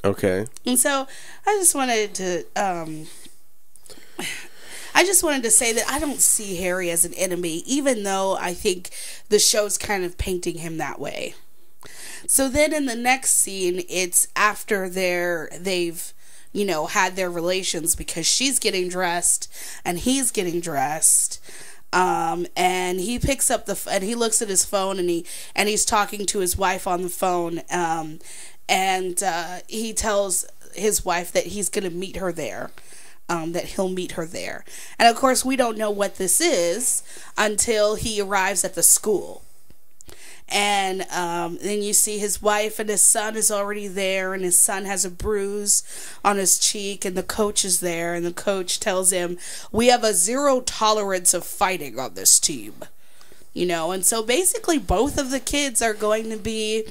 Okay. And so I just wanted to say that I don't see Harry as an enemy, even though I think the show's kind of painting him that way. So then in the next scene, it's after they've had their relations, because she's getting dressed and he's getting dressed. And he picks up and he looks at his phone, and he's talking to his wife on the phone. And he tells his wife that he's going to meet her there. That he'll meet her there. And of course, we don't know what this is until he arrives at the school. And then you see his wife, and his son is already there, and his son has a bruise on his cheek, and the coach is there, and the coach tells him, we have a 0 tolerance of fighting on this team. And so basically both of the kids are going to be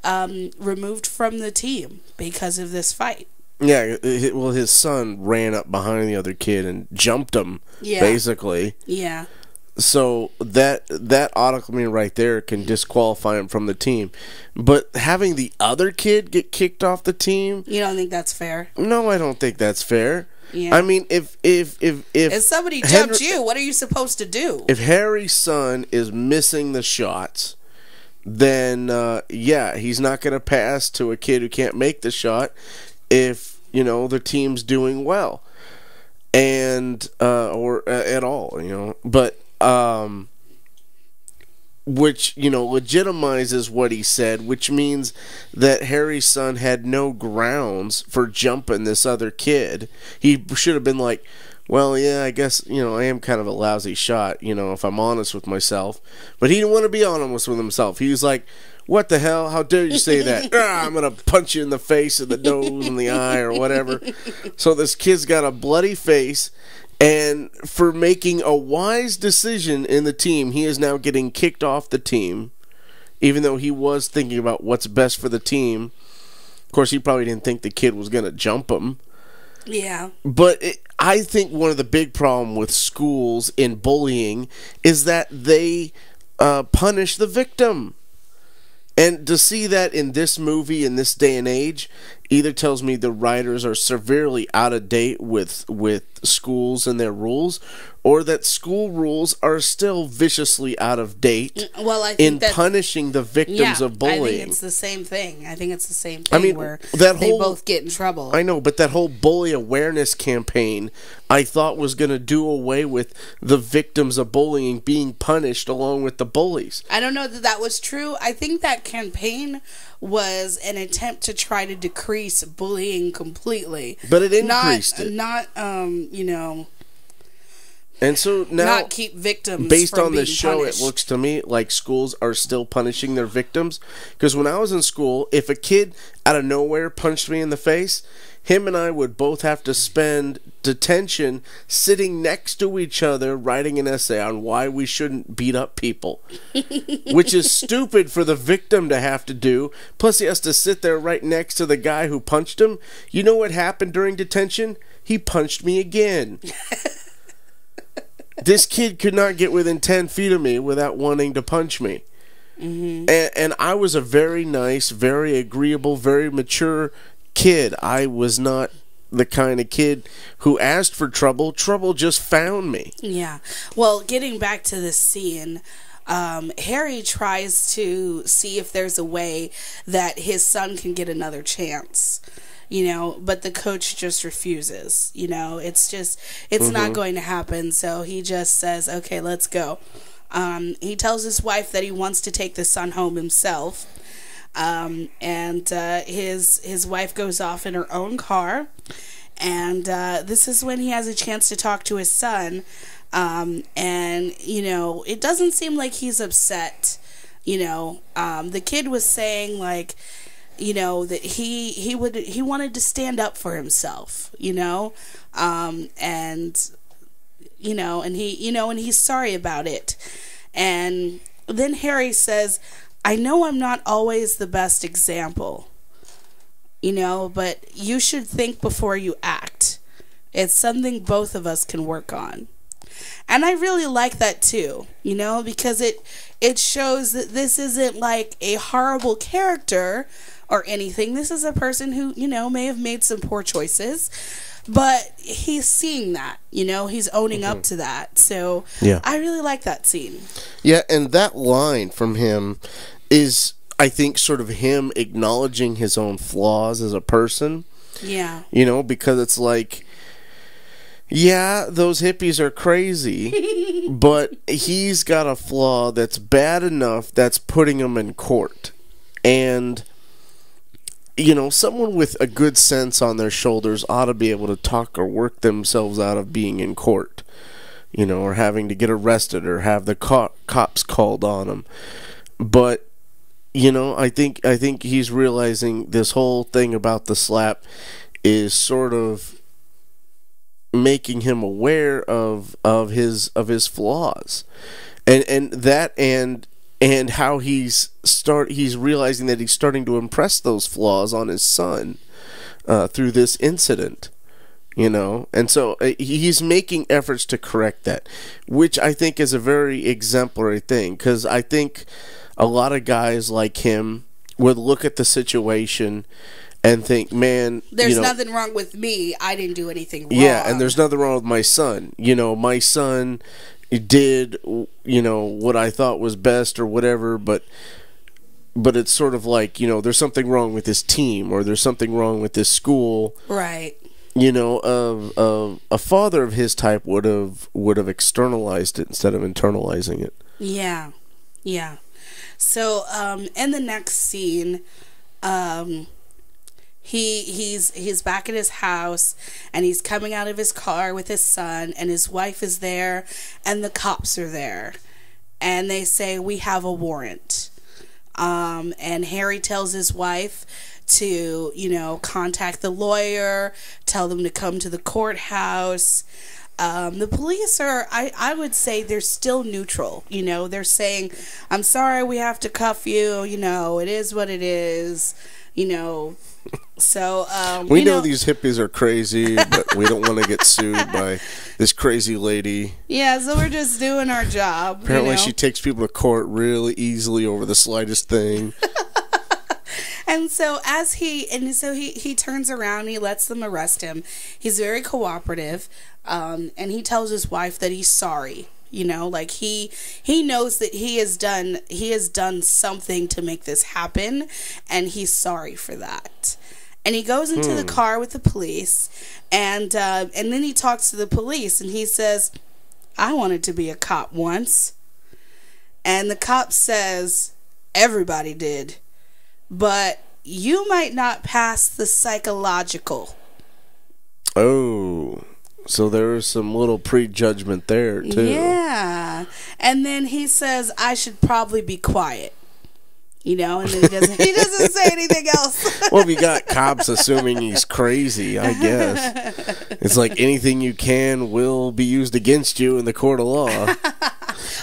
removed from the team because of this fight. Yeah, well, his son ran up behind the other kid and jumped him, basically. Yeah. So that automatically right there can disqualify him from the team. But having the other kid get kicked off the team... You don't think that's fair? No, I don't think that's fair. Yeah. I mean, if somebody jumped you, what are you supposed to do? If Harry's son is missing the shots, then, he's not going to pass to a kid who can't make the shot if, the team's doing well. And, or at all, But, which, legitimizes what he said, which means that Harry's son had no grounds for jumping this other kid. He should have been like, well, yeah, I guess, I am kind of a lousy shot, if I'm honest with myself. But he didn't want to be honest with himself. He was like, what the hell? How dare you say that? I'm going to punch you in the face, and the nose, and the eye, or whatever. So this kid's got a bloody face, and for making a wise decision in the team, he is now getting kicked off the team, even though he was thinking about what's best for the team. Of course, he probably didn't think the kid was going to jump him. Yeah. But I think one of the big problems with schools in bullying is that they punish the victim. And to see that in this movie, in this day and age, either tells me the writers are severely out of date with schools and their rules, or that school rules are still viciously out of date in punishing the victims of bullying. I think it's the same thing. Where they both get in trouble. I know, but that whole bully awareness campaign, I thought was going to do away with the victims of bullying being punished along with the bullies. I don't know that was true. I think that campaign was an attempt to try to decrease bullying completely. But it increased it. And so now, not keep victims based from on the being show, punished. It looks to me like schools are still punishing their victims. Because when I was in school, if a kid out of nowhere punched me in the face, him and I would both have to spend detention sitting next to each other writing an essay on why we shouldn't beat up people. Which is stupid for the victim to have to do. Plus he has to sit there right next to the guy who punched him. You know what happened during detention? He punched me again. This kid could not get within 10 feet of me without wanting to punch me. Mm-hmm. And I was a very nice, very agreeable, very mature kid. I was not the kind of kid who asked for trouble. Trouble just found me. Yeah. Well, getting back to this scene, Harry tries to see if there's a way that his son can get another chance. But the coach just refuses. It's not going to happen. So he just says, okay, let's go. He tells his wife that he wants to take the son home himself. And his wife goes off in her own car. And this is when he has a chance to talk to his son. And, it doesn't seem like he's upset. The kid was saying, like, that he wanted to stand up for himself, and he's sorry about it. And then Harry says, I know I'm not always the best example, but you should think before you act. It's something both of us can work on. And I really like that too, because it shows that this isn't like a horrible character or anything. This is a person who, may have made some poor choices, but he's seeing that, he's owning up to that. So yeah. I really like that scene. Yeah, and that line from him is, I think, sort of him acknowledging his own flaws as a person. Yeah. Because it's like, yeah, those hippies are crazy, but he's got a flaw that's bad enough that's putting him in court. And someone with a good sense on their shoulders ought to be able to talk or work themselves out of being in court, or having to get arrested or have the cops called on them. But, I think he's realizing this whole thing about the slap is sort of making him aware of his flaws, and how he's realizing that he's starting to impress those flaws on his son through this incident, and so he's making efforts to correct that, which I think is a very exemplary thing, because I think a lot of guys like him would look at the situation and think, man, there's nothing wrong with me. I didn't do anything wrong. Yeah, and there's nothing wrong with my son. My son did, what I thought was best or whatever, but it's sort of like, there's something wrong with this team, or there's something wrong with this school. Right. A father of his type would have externalized it instead of internalizing it. Yeah. Yeah. So, in the next scene, he's back at his house, and he's coming out of his car with his son, and his wife is there, and the cops are there, and they say, we have a warrant. And Harry tells his wife to, contact the lawyer, tell them to come to the courthouse. The police are, I would say they're still neutral. They're saying, I'm sorry, we have to cuff you. It is what it is. So we know these hippies are crazy, but we don't want to get sued by this crazy lady. Yeah, so we're just doing our job. Apparently she takes people to court really easily over the slightest thing. And so he turns around, he lets them arrest him. He's very cooperative, and he tells his wife that he's sorry. He knows that he has done something to make this happen, and he's sorry for that. And he goes into the car with the police, and then he talks to the police, and he says, I wanted to be a cop once. And the cop says, everybody did, but you might not pass the psychological. Oh, so there is some little prejudgment there too. Yeah. And then he says, I should probably be quiet. And then he doesn't say anything else. Well, if you got cops assuming he's crazy, I guess. It's like anything you can will be used against you in the court of law.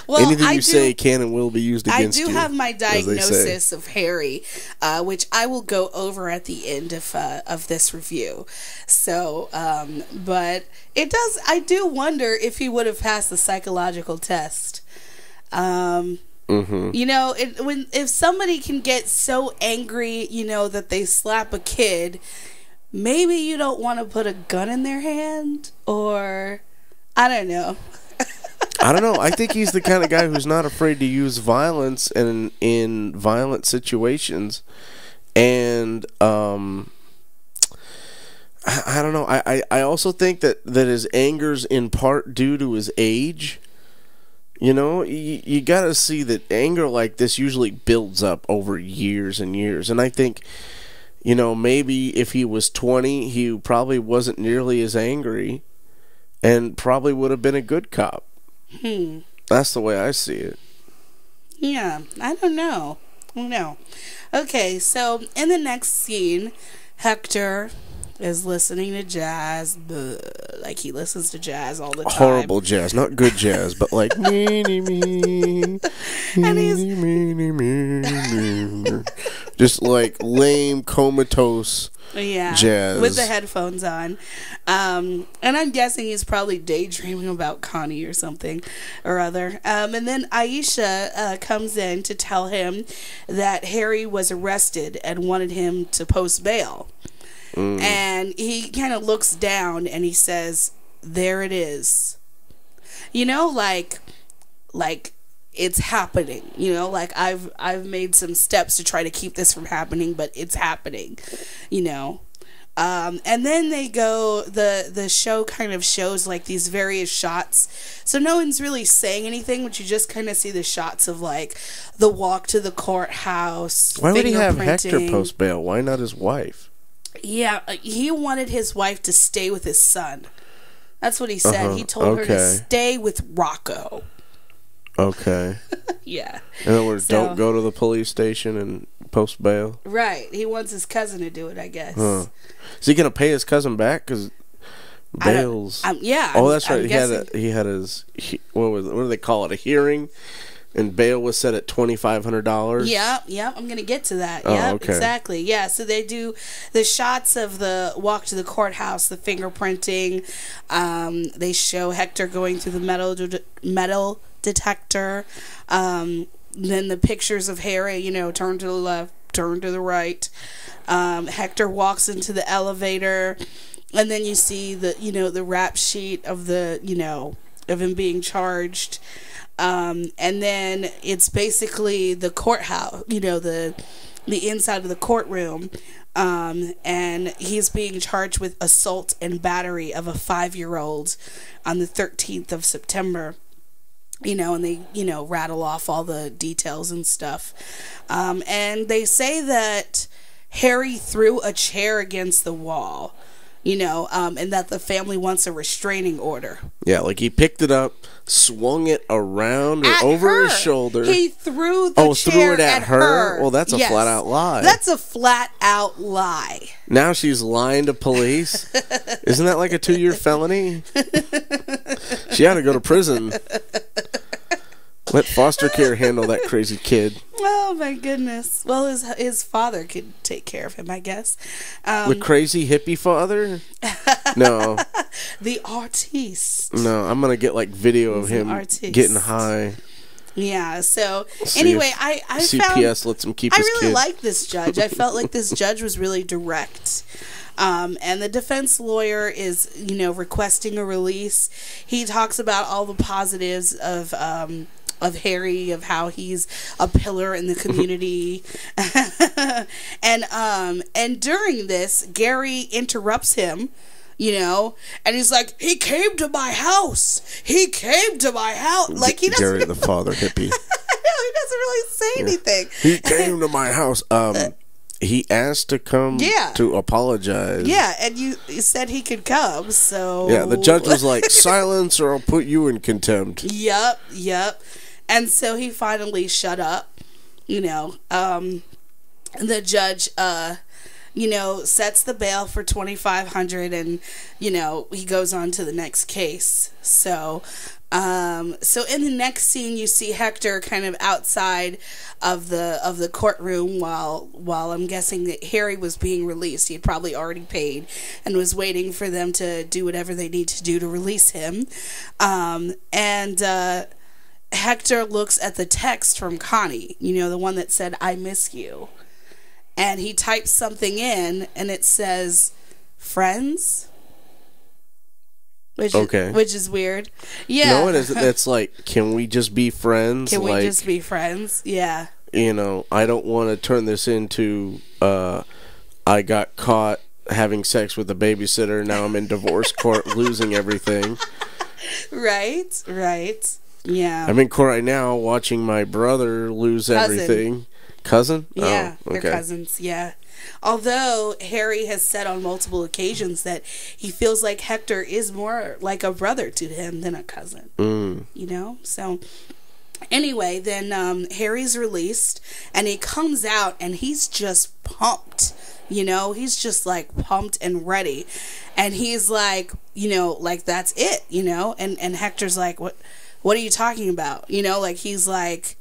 Well, anything you say can and will be used against you. I do have my diagnosis of Harry, which I will go over at the end of this review. So, but I do wonder if he would have passed the psychological test. Mm-hmm. If somebody can get so angry, that they slap a kid, maybe you don't want to put a gun in their hand, or I don't know. I don't know. I think he's the kind of guy who's not afraid to use violence in violent situations, and I don't know. I also think that his anger's in part due to his age. You got to see that anger like this usually builds up over years and years. And I think, maybe if he was 20, he probably wasn't nearly as angry and probably would have been a good cop. That's the way I see it. Yeah, I don't know. Okay, so in the next scene, Hector is listening to jazz. Like he listens to jazz all the time. Horrible jazz, not good jazz, but like me. And he's Just like lame, comatose jazz. With the headphones on. And I'm guessing he's probably daydreaming about Connie or something or other. And then Aisha comes in to tell him that Harry was arrested and wanted him to post bail. And he kind of looks down and he says, "There it is." You know, like it's happening. You know, like I've made some steps to try to keep this from happening, but it's happening. You know. And then they go, the show kind of shows like these various shots. So no one's really saying anything, but you just kind of see the shots of like the walk to the courthouse. Why would he have Hector post bail? Why not his wife? Yeah, he wanted his wife to stay with his son. That's what he said. He told her to stay with Rocco. Okay. Yeah. In other words, don't go to the police station and post bail. Right. He wants his cousin to do it, I guess. Is he gonna pay his cousin back? Because bail's. That's right. He had his. What do they call it? A hearing. And bail was set at $2,500. Yep. I'm gonna get to that. Exactly. Yeah. So they do the shots of the walk to the courthouse, the fingerprinting. They show Hector going through the metal detector. Then the pictures of Harry. You know, turn to the left, turn to the right. Hector walks into the elevator, and then you see the rap sheet of of him being charged. And then it's basically the courthouse, the inside of the courtroom, and he's being charged with assault and battery of a 5-year-old on the 13th of September. And they, rattle off all the details and stuff. And they say that Harry threw a chair against the wall, and that the family wants a restraining order. Yeah, like he picked it up, swung it around or over his shoulder. He threw the chair threw it at her. Well, that's a flat out lie. That's a flat out lie. Now she's lying to police. Isn't that like a 2-year felony? She ought to go to prison. Let foster care handle that crazy kid. Oh my goodness. Well, his father could take care of him, I guess. The crazy hippie father? No. The artiste. No, I'm gonna get like video of him getting high. Yeah. So anyway, I CPS lets him keep his kid. I really like this judge. I felt like this judge was really direct. And the defense lawyer is, requesting a release. He talks about all the positives of Harry, of how he's a pillar in the community. And during this, Gary interrupts him, and he's like, he came to my house. Like, he doesn't. Gary, the father hippie. No, he doesn't really say anything. He came to my house. He asked to come to apologize. Yeah, and you said he could come, so... Yeah, the judge was like, silence or I'll put you in contempt. Yep. And so he finally shut up, the judge, sets the bail for $2,500 and, he goes on to the next case. So in the next scene, you see Hector kind of outside of the courtroom while I'm guessing that Harry was being released. He had probably already paid and was waiting for them to do whatever they need to do to release him. Hector looks at the text from Connie, the one that said, "I miss you." And he types something in, and it says, "Friends?" Which is weird. Yeah. No, it isn't. It's like, can we just be friends? Can we just be friends? Yeah. I don't want to turn this into, I got caught having sex with a babysitter, now I'm in divorce court losing everything. Right. Yeah. I'm in court right now watching my brother lose everything. Cousin? Yeah, they're cousins, yeah. Although Harry has said on multiple occasions that he feels like Hector is more like a brother to him than a cousin. So anyway, then Harry's released and he comes out and he's just pumped. He's just like pumped and ready. And he's like, like that's it, and Hector's like, What are you talking about? He's like,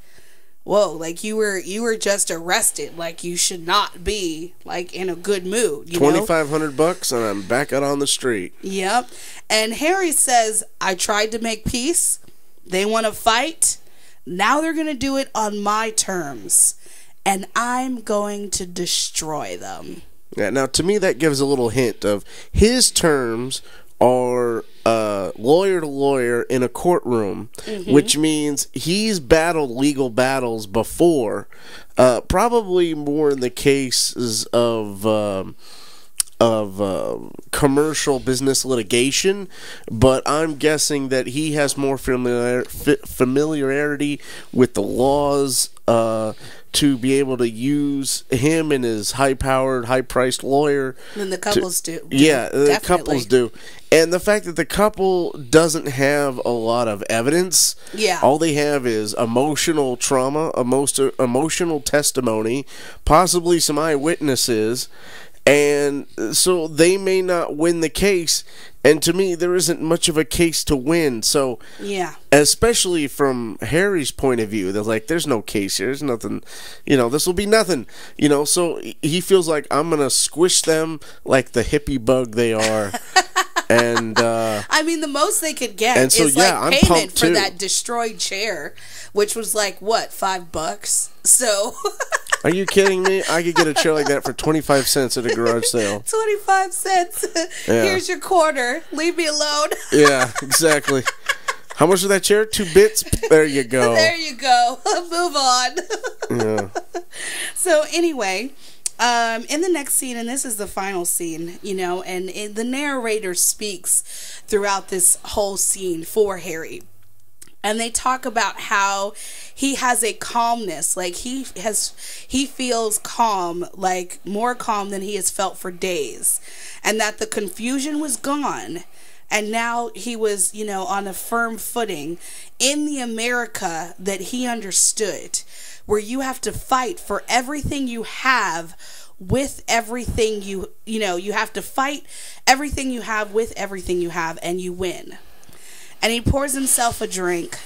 whoa, like you were just arrested. Like you should not be like in a good mood. You know? $2,500 and I'm back out on the street. Yep. And Harry says, I tried to make peace. They want to fight. Now they're going to do it on my terms. And I'm going to destroy them. Yeah, now to me that gives a little hint of his terms are lawyer to lawyer in a courtroom, which means he's battled legal battles before, probably more in the cases of commercial business litigation, but I'm guessing that he has more familiarity with the laws to be able to use him and his high-powered, high-priced lawyer. And the couples do. Yeah, Definitely. the couples do. And the fact that the couple doesn't have a lot of evidence, all they have is emotional trauma, emotional testimony, possibly some eyewitnesses, and so they may not win the case. And to me, there isn't much of a case to win. So, especially from Harry's point of view, they're like, there's no case here. There's nothing, this will be nothing. So he feels like I'm going to squish them like the hippie bug they are. And I mean, the most they could get and so, is I'm payment pumped for too. that destroyed chair, which was like what, $5? So are you kidding me? I could get a chair like that for 25 cents at a garage sale. 25 cents. Yeah. Here's your quarter. Leave me alone. Yeah, exactly. How much is that chair? 2 bits? There you go. There you go. Move on. Yeah. So anyway, in the next scene, and this is the final scene, and the narrator speaks throughout this whole scene for Harry. And they talk about how he has a calmness, like he feels calm, like more calm than he has felt for days. And that the confusion was gone. And now he was, on a firm footing in the America that he understood, where you have to fight for everything you have with everything you have to fight everything you have with everything you have, and you win. And he pours himself a drink,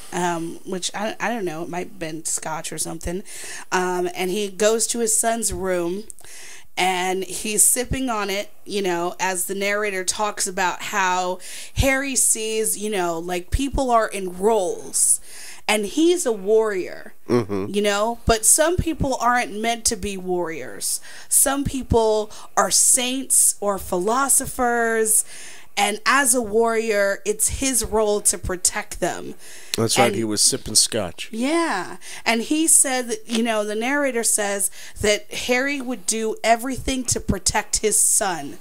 which I don't know, it might have been scotch or something. And he goes to his son's room and he's sipping on it, as the narrator talks about how Harry sees, like people are in roles. And he's a warrior, but some people aren't meant to be warriors. Some people are saints or philosophers. And as a warrior, it's his role to protect them. That's right, he was sipping scotch. Yeah. And he said that, the narrator says that Harry would do everything to protect his son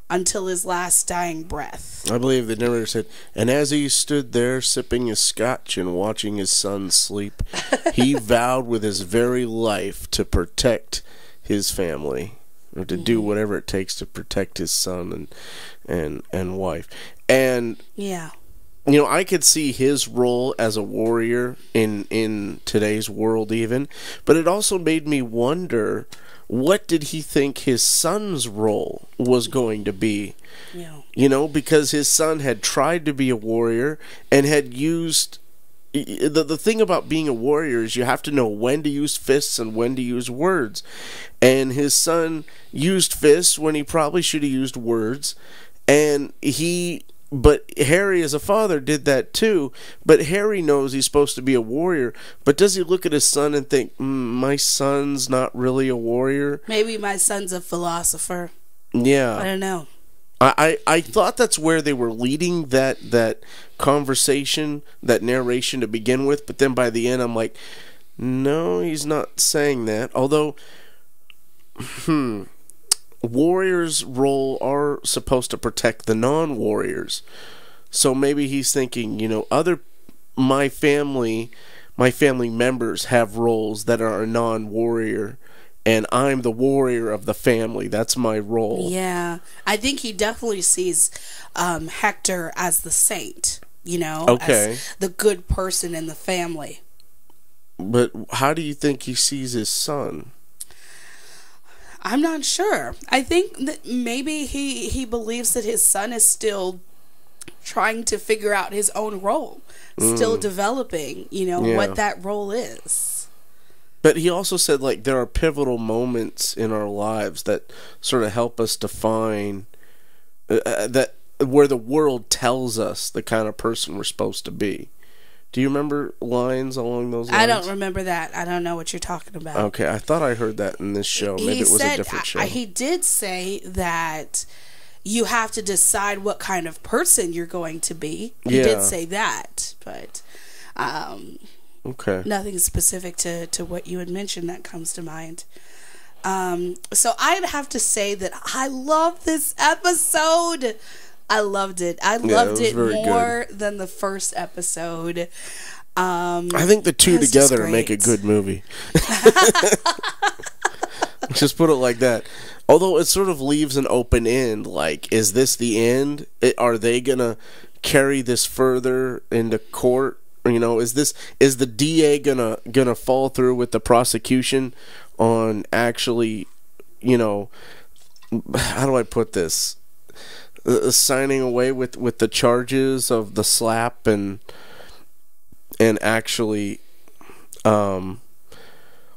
until his last dying breath. I believe the narrator said, and as he stood there sipping his scotch and watching his son sleep, he vowed with his very life to protect his family, or to do whatever it takes to protect his son and wife. And I could see his role as a warrior in today's world even, but it also made me wonder, what did he think his son's role was going to be? Because his son had tried to be a warrior and had used... The thing about being a warrior is you have to know when to use fists and when to use words. And his son used fists when he probably should have used words. But Harry as a father did that too. But Harry knows he's supposed to be a warrior. But does he look at his son and think, my son's not really a warrior? Maybe my son's a philosopher. Yeah. I don't know. I thought that's where they were leading that conversation, that narration to begin with, but then by the end I'm like, no, he's not saying that. Although, warriors' role are supposed to protect the non-warriors. So maybe he's thinking, my family members have roles that are a non-warrior, and I'm the warrior of the family. That's my role. Yeah. I think he definitely sees Hector as the saint, okay, as the good person in the family. But how do you think he sees his son? I'm not sure. I think that maybe he believes that his son is still trying to figure out his own role, still developing, what that role is. But he also said, like, there are pivotal moments in our lives that sort of help us define that where the world tells us the kind of person we're supposed to be. Do you remember lines along those lines? I don't remember that. I don't know what you're talking about. Okay, I thought I heard that in this show. Maybe it was a different show. He did say that you have to decide what kind of person you're going to be. He did say that, but okay, nothing specific to what you had mentioned that comes to mind. So I'd have to say that I love this episode. I loved it. I loved it more than the first episode. I think the two together make a good movie. Just put it like that. Although it sort of leaves an open end. Like, is this the end? Are they gonna carry this further into court? You know, is the DA gonna fall through with the prosecution on actually, you know, how do I put this? Signing away with the charges of the slap and actually, well,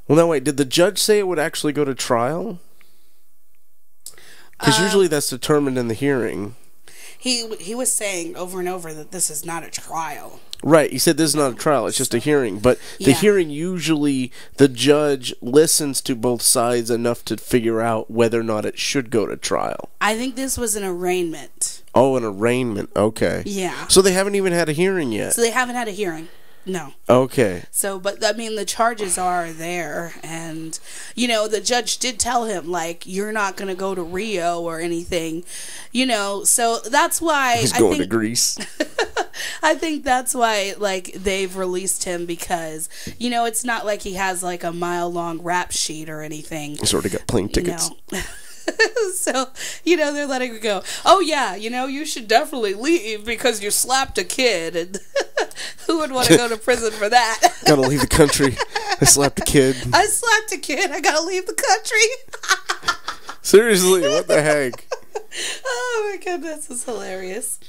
no, wait, did the judge say it would actually go to trial? Because usually that's determined in the hearing. He was saying over and over that this is not a trial. Right, he said this is not a trial, it's just a hearing. But the hearing, usually the judge listens to both sides enough to figure out whether or not it should go to trial. I think this was an arraignment. Oh, an arraignment, okay. Yeah. So they haven't even had a hearing yet? So they haven't had a hearing. No. Okay. So, but I mean, the charges are there, and you know, the judge did tell him, like, you're not going to go to Rio or anything, you know. So that's why he's going to Greece. I think that's why, like, they've released him, because you know it's not like he has like a mile-long rap sheet or anything. He's already got plane tickets. No. So, you know, they're letting her go. Oh yeah, you know, you should definitely leave because you slapped a kid, and who would want to go to prison for that? Gotta leave the country. I slapped a kid. I slapped a kid. I gotta leave the country. Seriously, what the heck? Oh my goodness, it's hilarious.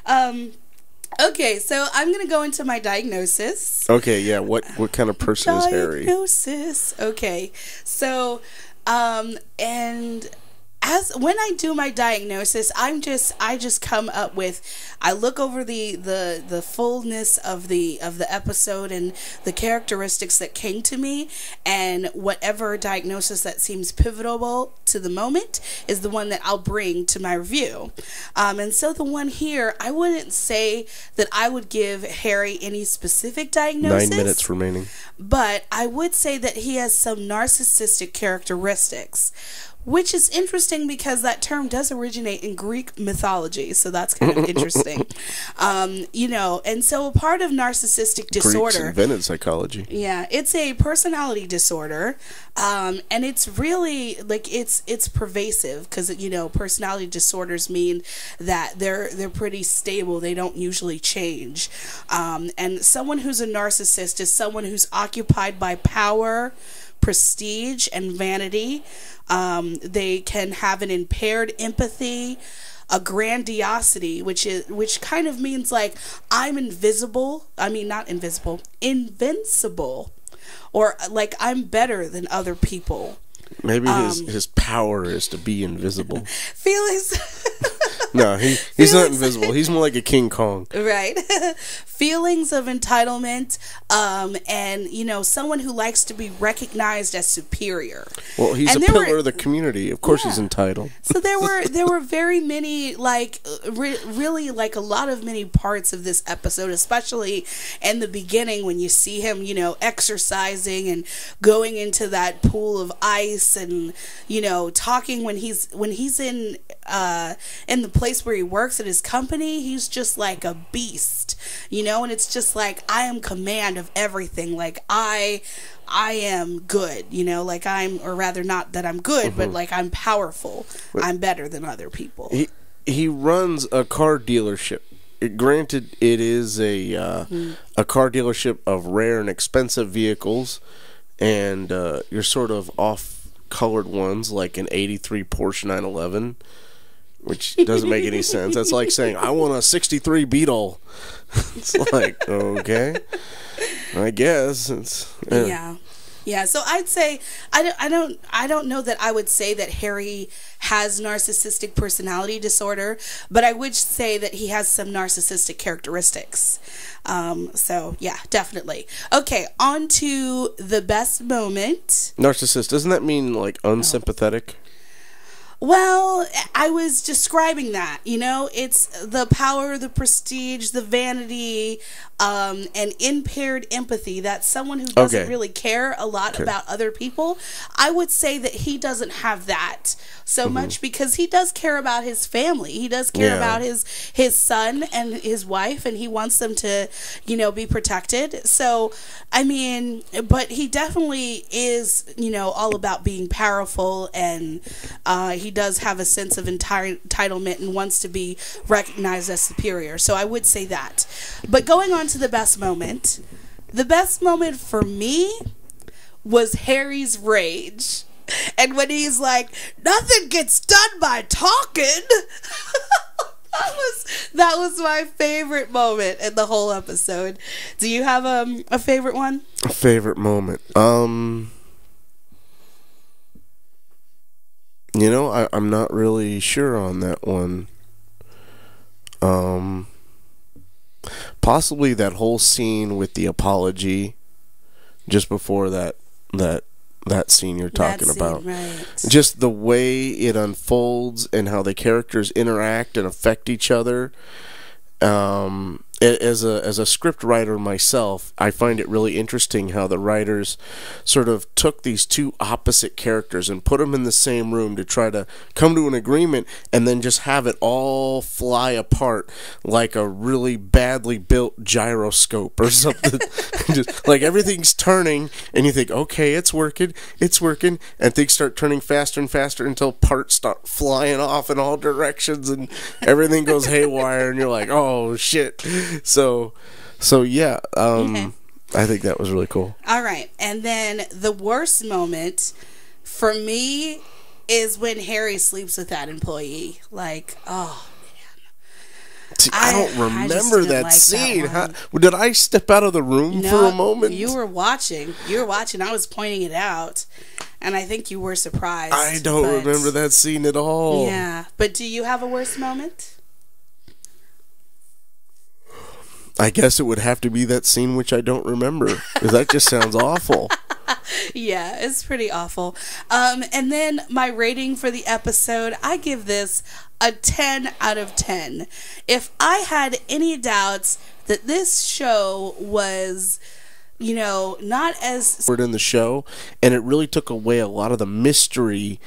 Okay, so I'm gonna go into my diagnosis. Okay, yeah. What kind of person is Harry? Diagnosis. Okay, so and as when I do my diagnosis, I just come up with, I look over the fullness of the episode and the characteristics that came to me, and whatever diagnosis that seems pivotal to the moment is the one that I'll bring to my review. And so the one here, I wouldn't say that I would give Harry any specific diagnosis. 9 minutes remaining. But I would say that he has some narcissistic characteristics, which is interesting because that term does originate in Greek mythology, so that's kind of interesting. You know, and so a part of narcissistic disorder... Greeks invented psychology. Yeah, it's a personality disorder, and it's really, like, it's pervasive, because, you know, personality disorders mean that they're pretty stable, they don't usually change. And someone who's a narcissist is someone who's occupied by power, prestige, and vanity. They can have an impaired empathy, a grandiosity, which kind of means like, I'm invisible. I mean, not invisible, invincible, or like I'm better than other people. Maybe his power is to be invisible. Feelings. No, he's not invisible. He's more like a King Kong. Right. Feelings of entitlement, and, you know, someone who likes to be recognized as superior. Well, he's a pillar of the community. Of course he's entitled. So there were very many, like, really, like, a lot of many parts of this episode, especially in the beginning when you see him, you know, exercising and going into that pool of ice, and, you know, talking when he's in the place where he works at his company. He's just like a beast, you know, and it's just like, I am command of everything, like I am good, you know, like or rather, not that I'm good, but like I'm powerful. I'm better than other people. He runs a car dealership. Granted, it is a car dealership of rare and expensive vehicles, and you're sort of off-colored ones, like an '83 Porsche 911. Which doesn't make any sense. That's like saying, I want a '63 Beetle. It's like, okay, I guess. Yeah. Yeah, so I'd say I don't know that I would say that Harry has narcissistic personality disorder, but I would say that he has some narcissistic characteristics. So yeah, definitely. Okay, on to the best moment. Narcissist, doesn't that mean like unsympathetic? Well, I was describing that, you know, it's the power, the prestige, the vanity, and impaired empathy. That's someone who doesn't really care a lot about other people. I would say that he doesn't have that so much because he does care about his family. He does care about his son and his wife, and he wants them to, you know, be protected. So, I mean, but he definitely is, you know, all about being powerful, and he does have a sense of entitlement and wants to be recognized as superior. So I would say that. But going on to the best moment for me was Harry's rage. And when he's like, nothing gets done by talking. That was my favorite moment in the whole episode. Do you have a favorite one? A favorite moment. You know, I'm not really sure on that one. Possibly that whole scene with the apology just before that scene you're talking about. Right. Just the way it unfolds and how the characters interact and affect each other. As a script writer myself, I find it really interesting how the writers sort of took these two opposite characters and put them in the same room to try to come to an agreement, and then just have it all fly apart like a really badly built gyroscope or something. Just like everything's turning and you think, okay, it's working, and things start turning faster and faster until parts start flying off in all directions and everything goes haywire, and you're like, oh shit. So yeah, I think that was really cool. All right, and then the worst moment for me is when Harry sleeps with that employee. Like, oh man, see, I don't remember that scene. Did I step out of the room for a moment? You were watching. I was pointing it out, and I think you were surprised. I don't remember that scene at all. Yeah, but do you have a worst moment? I guess it would have to be that scene which I don't remember, because that just sounds awful. Yeah, it's pretty awful. And then my rating for the episode, I give this a 10 out of 10. If I had any doubts that this show was, you know, not as in the show, and it really took away a lot of the mystery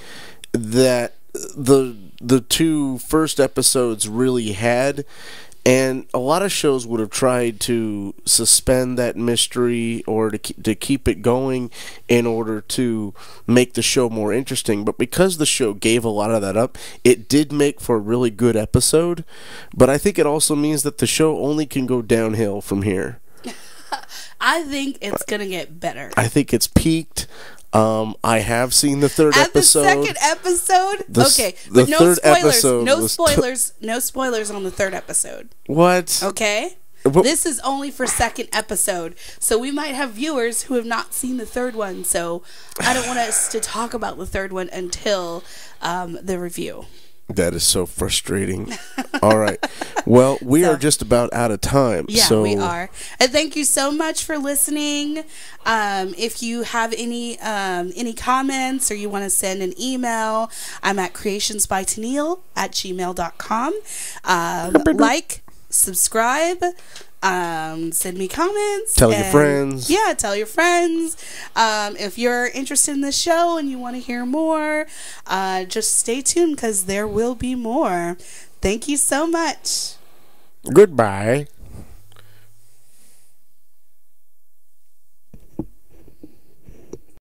that the two first episodes really had. And a lot of shows would have tried to suspend that mystery or to keep it going in order to make the show more interesting. But because the show gave a lot of that up, it did make for a really good episode. But I think it also means that the show only can go downhill from here. I think it's going to get better. I think it's peaked. I have seen the third episode. At the second episode? Okay, but no spoilers. No spoilers on the third episode. What? Okay? This is only for second episode. So we might have viewers who have not seen the third one. So I don't want us to talk about the third one until the review. That is so frustrating. All right. Well, we are just about out of time. Yeah, we are. And thank you so much for listening. If you have any comments or you want to send an email, I'm at creationsbyTennille@gmail.com. Like, subscribe, send me comments. Tell your friends. Yeah, tell your friends. If you're interested in the show and you want to hear more, just stay tuned because there will be more. Thank you so much. Goodbye.